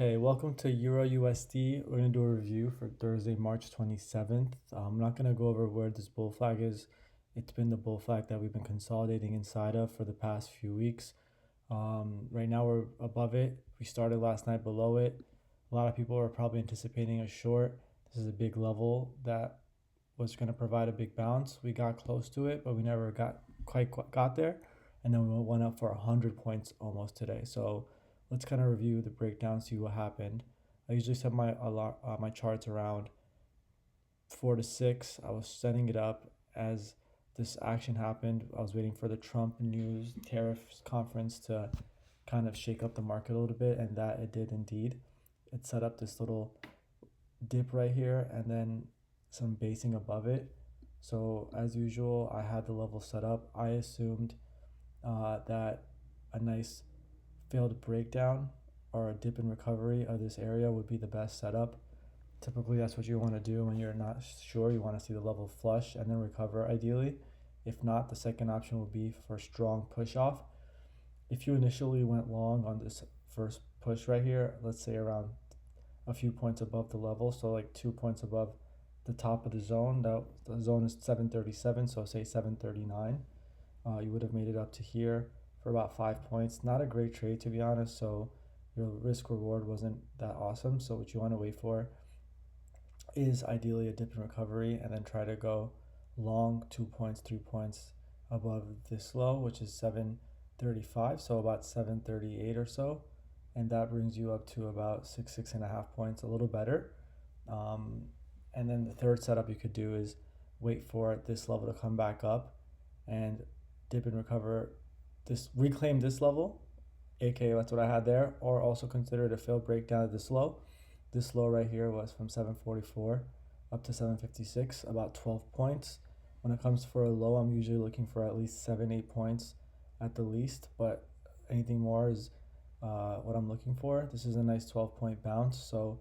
Hey, welcome to EURUSD. We're going to do a review for Thursday, March 27th. I'm not going to go over where this bull flag is. It's been the bull flag that we've been consolidating inside of for the past few weeks. Right now we're above it. We started last night below it. A lot of people are probably anticipating a short. This is a big level that was going to provide a big bounce. We got close to it, but we never quite got there. And then we went up for 100 points almost today. So let's kind of review the breakdown, see what happened. I usually set my charts around 4 to 6. I was setting it up as this action happened. I was waiting for the Trump news tariffs conference to kind of shake up the market a little bit, and that it did indeed. It set up this little dip right here and then some basing above it. So as usual, I had the level set up. I assumed that a nice failed breakdown or a dip in recovery of this area would be the best setup. Typically, that's what you want to do when you're not sure. You want to see the level flush and then recover ideally. If not, the second option would be for strong push off. If you initially went long on this first push right here, let's say around a few points above the level, so like 2 points above the top of the zone, that the zone is 737, so say 739, you would have made it up to here for about 5 points. Not a great trade, to be honest, so your risk reward wasn't that awesome. So what you want to wait for is ideally a dip in recovery and then try to go long 2 points, 3 points above this low, which is 735, so about 738 or so, and that brings you up to about 6.5 points, a little better. And then the third setup you could do is wait for this level to come back up and dip and recover, reclaim this level, aka that's what I had there, or also consider it a failed breakdown of this low. This low right here was from 744 up to 756, about 12 points. When it comes for a low, I'm usually looking for at least 7-8 points at the least, but anything more is what I'm looking for. This is a nice 12-point bounce, so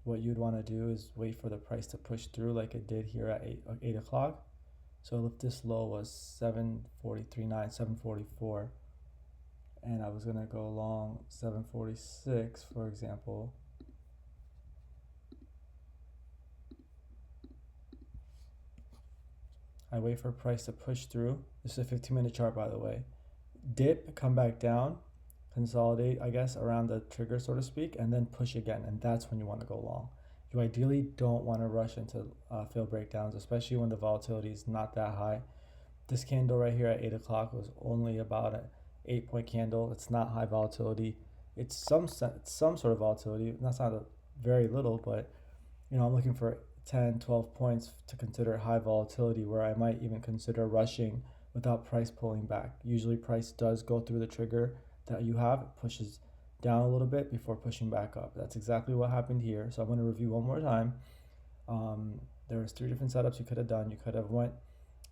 what you'd want to do is wait for the price to push through like it did here at 8 o'clock. So if this low was 743.9, 744, and I was going to go long 746, for example, I wait for price to push through. This is a 15-minute chart, by the way. Dip, come back down, consolidate, I guess, around the trigger, so to speak, and then push again. And that's when you want to go long. You ideally don't want to rush into failed breakdowns, especially when the volatility is not that high. This candle right here at 8 o'clock was only about an 8-point candle. It's not high volatility. It's some sort of volatility. That's not very little, but I'm looking for 10, 12 points to consider high volatility, where I might even consider rushing without price pulling back. Usually price does go through the trigger that you have, it pushes down a little bit before pushing back up. That's exactly what happened here. So I'm going to review one more time. There was 3 different setups you could have done. You could have went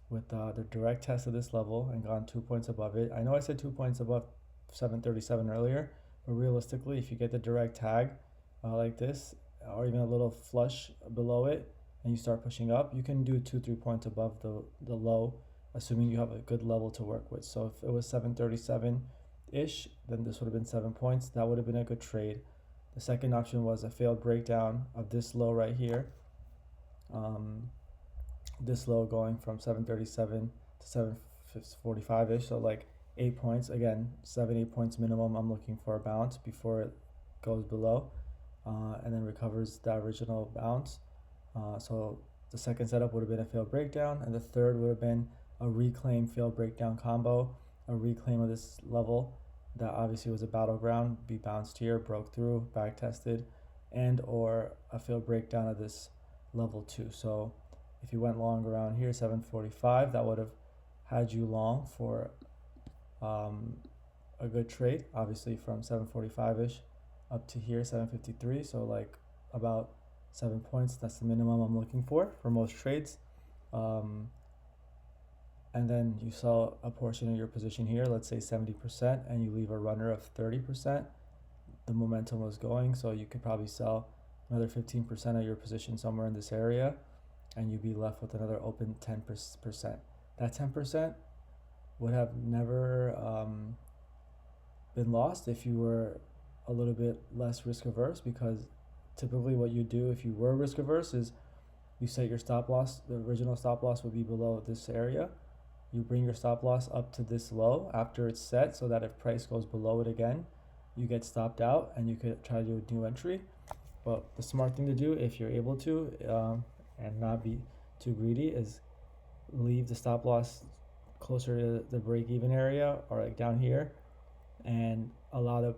with the direct test of this level and gone 2 points above it. I know I said 2 points above 737 earlier, but realistically, if you get the direct tag like this, or even a little flush below it, and you start pushing up, you can do 2-3 points above the low, assuming you have a good level to work with. So if it was 737-ish, then this would have been 7 points. That would have been a good trade. The second option was a failed breakdown of this low right here. This low going from 737 to 745-ish, so like 8 points. Again, 7-8 points minimum. I'm looking for a bounce before it goes below. And then recovers the original bounce. So the second setup would have been a failed breakdown, and the third would have been a reclaim failed breakdown combo, a reclaim of this level that obviously was a battleground, be bounced here, broke through, back tested, and or a failed breakdown of this level 2. So if you went long around here, 745, that would have had you long for a good trade, obviously from 745-ish up to here, 753, so like about 7 points. That's the minimum I'm looking for most trades. And then you sell a portion of your position here, let's say 70%, and you leave a runner of 30%. The momentum was going, so you could probably sell another 15% of your position somewhere in this area, and you'd be left with another open 10%. That 10% would have never been lost if you were a little bit less risk averse, because typically what you do if you were risk averse is you set your stop loss. The original stop loss would be below this area. You bring your stop loss up to this low after it's set, so that if price goes below it again, you get stopped out and you could try to do a new entry. But the smart thing to do, if you're able to, and not be too greedy, is leave the stop loss closer to the break even area, or like down here, and allow the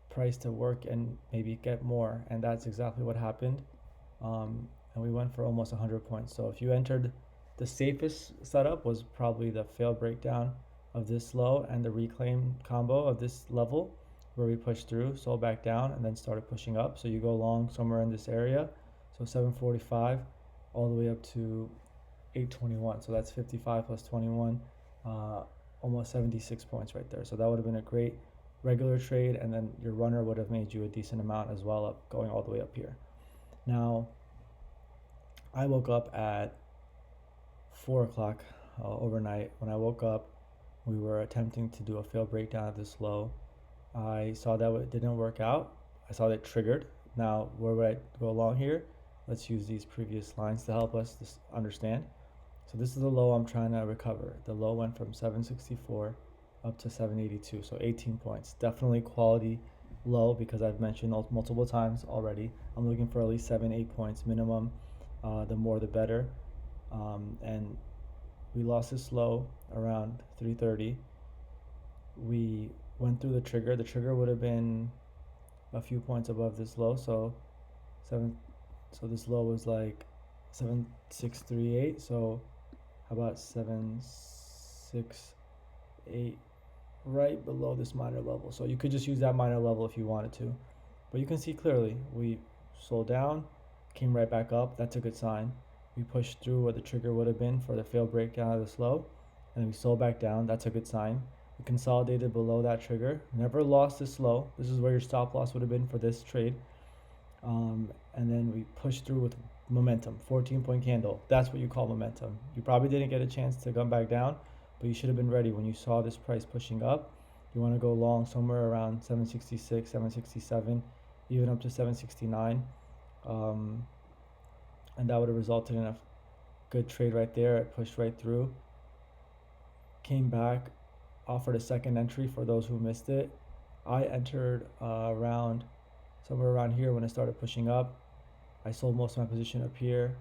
price to work and maybe get more. And that's exactly what happened. And we went for almost 100 points. So if you entered, the safest setup was probably the failed breakdown of this low and the reclaim combo of this level, where we pushed through, sold back down, and then started pushing up. So you go long somewhere in this area, so 745 all the way up to 821. So that's 55 plus 21, almost 76 points right there. So that would have been a great regular trade, and then your runner would have made you a decent amount as well, up going all the way up here. Now, I woke up at 4 o'clock overnight. When I woke up, we were attempting to do a failed breakdown of this low. I saw that it didn't work out. I saw that it triggered. Now, where would I go along here? Let's use these previous lines to help us just understand. So this is the low I'm trying to recover. The low went from 764 up to 782, so 18 points. Definitely quality low, because I've mentioned multiple times already, I'm looking for at least 7-8 points minimum. The more the better. And we lost this low around 3:30. We went through the trigger. The trigger would have been a few points above this low, so this low was like 7638. So how about 768, right below this minor level? So you could just use that minor level if you wanted to, but you can see clearly we sold down, came right back up. That's a good sign. We pushed through what the trigger would have been for the failed breakdown of this low, and then we sold back down. That's a good sign. We consolidated below that trigger, never lost this low. This is where your stop loss would have been for this trade. And then we pushed through with momentum, 14-point candle. That's what you call momentum. You probably didn't get a chance to come back down, but you should have been ready when you saw this price pushing up. You want to go long somewhere around 766, 767, even up to 769. And that would have resulted in a good trade right there. It pushed right through, came back, offered a second entry for those who missed it. I entered around somewhere around here when it started pushing up. I sold most of my position up here.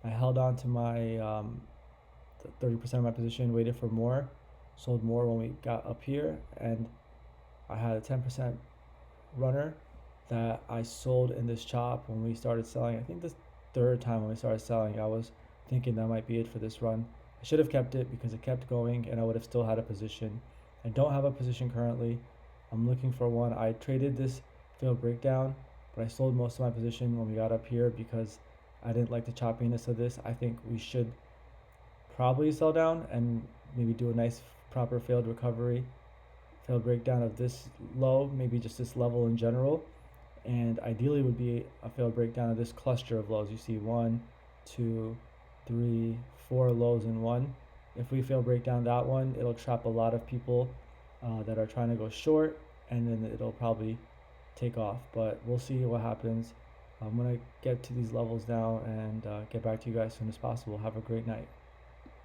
I held on to my 30% of my position, waited for more, sold more when we got up here, and I had a 10% runner that I sold in this chop when we started selling. I think the third time when we started selling, I was thinking that might be it for this run. I should have kept it because it kept going and I would have still had a position. I don't have a position currently. I'm looking for one. I traded this failed breakdown, but I sold most of my position when we got up here because I didn't like the choppiness of this. I think we should probably sell down and maybe do a nice proper failed recovery, failed breakdown of this low, maybe just this level in general. And ideally would be a failed breakdown of this cluster of lows. You see 1, 2, 3, 4 lows in one. If we fail breakdown that one, it'll trap a lot of people that are trying to go short, and then it'll probably take off. But we'll see what happens. I'm gonna get to these levels now and get back to you guys as soon as possible. Have a great night.